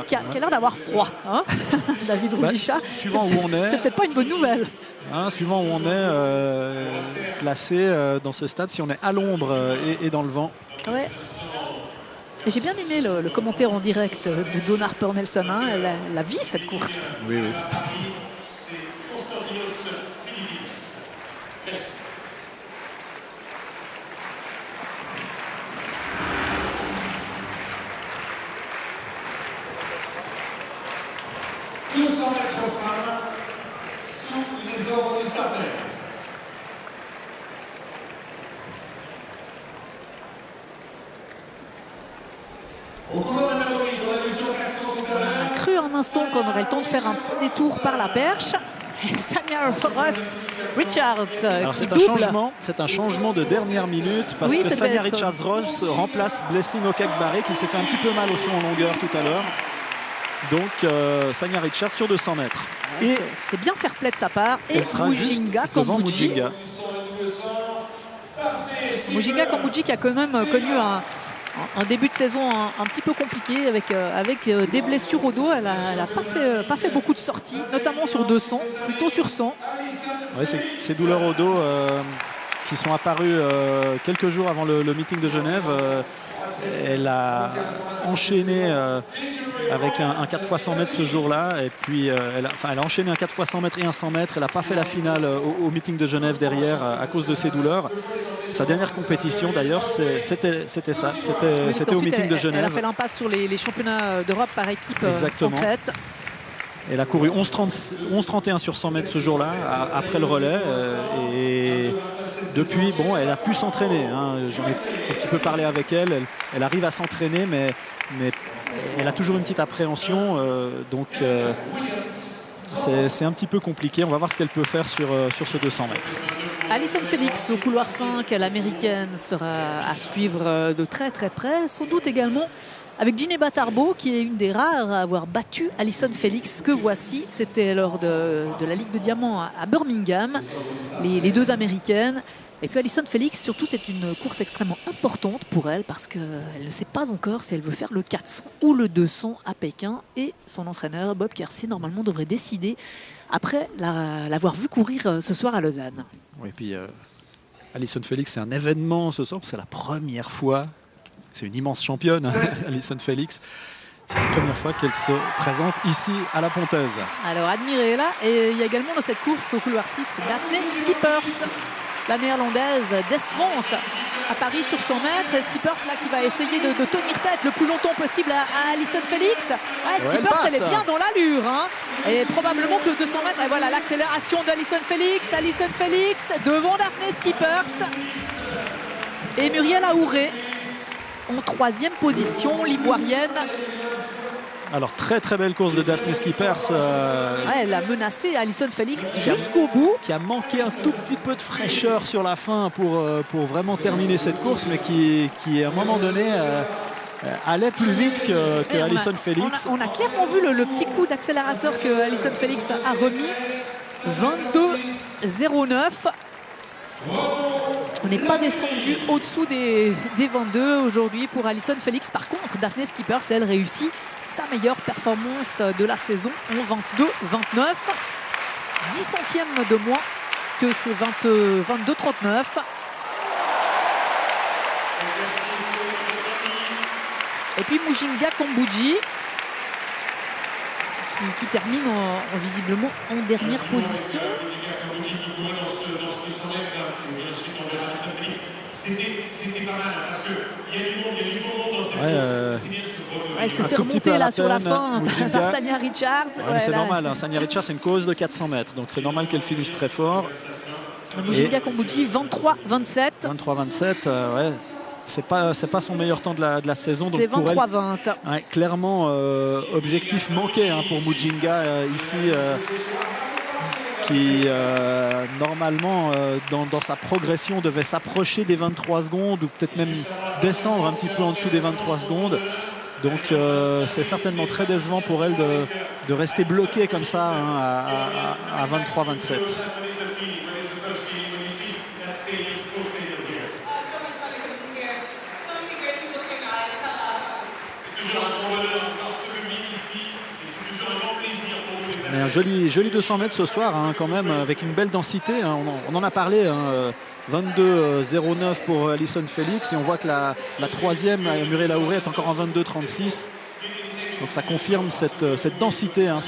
qui a l'air d'avoir froid, hein. David Rudisha. Suivant où on est. C'est peut-être pas une bonne nouvelle. Hein, suivant où on est placé dans ce stade, si on est à l'ombre et dans le vent. Ouais. J'ai bien aimé le commentaire en direct de Dawn Harper Nelson. Hein. Elle a vie cette course. Oui, oui. Tous 100 mètres femmes sous les ordres du starter. Au couloir numéro 8, on a vu sur 400 tout à l'heure. On a cru un instant qu'on aurait le temps de faire un petit détour par la perche. Sanya Ross Richards Alors qui c'est un changement de dernière minute parce que Sanya Richards-Ross remplace Blessing Okekbare qui s'est fait un petit peu mal au saut en longueur tout à l'heure. Donc Sanya Richards sur 200 mètres. Et c'est bien fair play de sa part. Et Mujinga Kambudji. Mujinga Kambudji qui a quand même connu un début de saison un petit peu compliqué avec des blessures au dos. Elle n'a pas fait beaucoup de sorties, notamment sur 200, plutôt sur 100. Ouais, ces douleurs au dos qui sont apparues quelques jours avant le meeting de Genève. Elle a enchaîné avec un 4x100 mètres ce jour-là. Et puis elle a enchaîné un 4x100 mètres et un 100 mètres. Elle n'a pas fait la finale au meeting de Genève derrière à cause de ses douleurs. Sa dernière compétition d'ailleurs, c'était ça. C'était au meeting de Genève. Elle a fait l'impasse sur les championnats d'Europe par équipe concrète. Elle a couru 11,31 sur 100 mètres ce jour-là, après le relais. Et depuis, bon, elle a pu s'entraîner. Hein. J'en ai un petit peu parlé avec elle. Elle arrive à s'entraîner, mais elle a toujours une petite appréhension. Donc, c'est un petit peu compliqué. On va voir ce qu'elle peut faire sur ce 200 mètres. Allyson Felix au couloir 5, l'américaine sera à suivre de très très près. Sans doute également avec Gineba Tarbo qui est une des rares à avoir battu Allyson Felix que voici. C'était lors de la Ligue de Diamant à Birmingham. Les deux américaines. Et puis Allyson Felix, surtout, c'est une course extrêmement importante pour elle parce qu'elle ne sait pas encore si elle veut faire le 400 ou le 200 à Pékin. Et son entraîneur, Bob Kersey, normalement devrait décider après l'avoir vu courir ce soir à Lausanne. Oui, et puis Allyson Felix, c'est un événement ce soir. C'est la première fois. C'est une immense championne, hein, Allyson Felix. C'est la première fois qu'elle se présente ici à la Pontaise. Alors admirez-la. Et il y a également dans cette course au couloir 6, Daphne Schippers. La néerlandaise décevante à Paris sur 100 mètres. Et Schippers là qui va essayer de tenir tête le plus longtemps possible à Allyson Felix. Ouais, Schippers elle est bien dans l'allure. Hein. Et probablement que le 200 mètres, et voilà l'accélération d'Allyson Felix. Allyson Felix devant Daphne Schippers. Et Muriel Aouré en 3e position, l'ivoirienne. Alors très très belle course de Daphne Schippers. Elle a menacé Allyson Felix jusqu'au bout. Qui a manqué un tout petit peu de fraîcheur sur la fin pour vraiment terminer cette course, mais qui à un moment donné allait plus vite que Allyson Felix. On a clairement vu le petit coup d'accélérateur que Allyson Felix a remis. 22,09. On n'est pas descendu au-dessous des 22 aujourd'hui pour Allyson Felix. Par contre, Daphne Schippers, elle réussit sa meilleure performance de la saison en 22,29. 10 centièmes de moins que ses 22,39. Et puis Mujinga Kambudji qui termine visiblement en dernière position. C'était pas mal parce qu'il y a du beau monde dans cette course. Elle s'est fait remonter là sur la fin par Sanya Richards. C'est normal, hein. Sanya Richards c'est une course de 400 mètres, donc c'est normal qu'elle finisse très fort. Mujinga Kambudji 23-27. 23-27, ouais. C'est pas son meilleur temps de la saison. C'est 23-20. Ouais, clairement, objectif manqué hein, pour Mujinga ici. Qui normalement dans sa progression devait s'approcher des 23 secondes ou peut-être même descendre un petit peu en dessous des 23 secondes. Donc c'est certainement très décevant pour elle de rester bloquée comme ça hein, à 23-27. C'est toujours un grand bonheur de voir ce public ici. Mais un joli 200 mètres ce soir, hein, quand même, avec une belle densité. Hein. On en a parlé, hein, 22,09 pour Allyson Felix. Et on voit que la troisième, Muriel Laouré, est encore en 22,36. Donc ça confirme cette densité, hein,